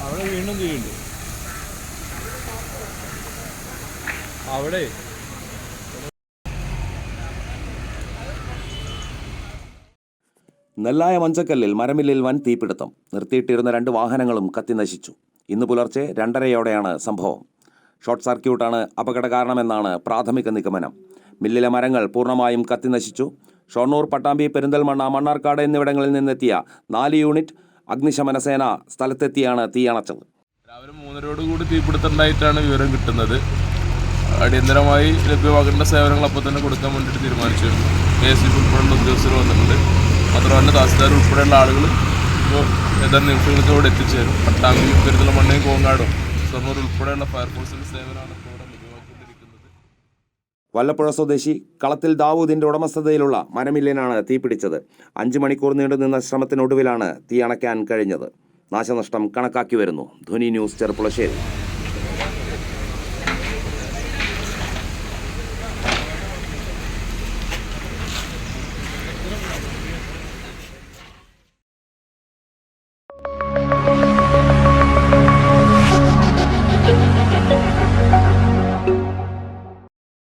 അവിടെ വീണ്ടും തീയുണ്ട്. അവിടെ നെല്ലായ മഞ്ചക്കല്ലിൽ മരമില്ലിൽ വൻ തീപിടുത്തം. നിർത്തിയിട്ടിരുന്ന 2 വാഹനങ്ങളും കത്തിനശിച്ചു. ഇന്ന് പുലർച്ചെ 2:30യോടെയാണ് സംഭവം. ഷോർട്ട് സർക്യൂട്ടാണ് അപകട കാരണമെന്നാണ് പ്രാഥമിക നിഗമനം. മില്ലിലെ മരങ്ങൾ പൂർണ്ണമായും കത്തിനശിച്ചു. ഷൊർണൂർ, പട്ടാമ്പി, പെരിന്തൽമണ്ണ, മണ്ണാർക്കാട് എന്നിവിടങ്ങളിൽ നിന്നെത്തിയ 4 യൂണിറ്റ് അഗ്നിശമന സേന സ്ഥലത്തെത്തിയാണ് തീയണച്ചത്. രാവിലെ 3:30 തീപിടുത്തമുണ്ടായിട്ടാണ് വിവരം കിട്ടുന്നത്. അടിയന്തരമായി ലഭ്യമാകേണ്ട സേവനങ്ങൾ അപ്പോൾ തന്നെ കൊടുക്കാൻ വേണ്ടിയിട്ട് തീരുമാനിച്ചിരുന്നു. KSB ഉൾപ്പെടെയുള്ള ഉദ്യോഗസ്ഥർ വന്നിട്ടുണ്ട്. മാത്രമല്ല തഹസിൽദാർ ഉൾപ്പെടെയുള്ള ആളുകൾ ഇപ്പോൾ ഏതാനും നിമിഷങ്ങൾക്കോടെ എത്തിച്ചേരും. പട്ടാമ്പി, പെരിന്തൽമണ്ണയും, കോങ്ങാടും, ഷൊർണൂർ ഉൾപ്പെടെയുള്ള ഫയർഫോഴ്സിൻ്റെ സേവനമാണ് ഇപ്പോൾ ഇവിടെ ലഭ്യമാക്കിക്കൊണ്ടിരിക്കുന്നത്. വല്ലപ്പുഴ സ്വദേശി കളത്തിൽ ദാവൂദിന്റെ ഉടമസ്ഥതയിലുള്ള മരമില്ലിനാണ് തീപിടിച്ചത്. 5 മണിക്കൂർ നീണ്ടുനിന്ന ശ്രമത്തിനൊടുവിലാണ് തീ അണയ്ക്കാൻ കഴിഞ്ഞത്. നാശനഷ്ടം കണക്കാക്കി വരുന്നു. ധ്വനി ന്യൂസ്, ചെർപ്പുളശ്ശേരി.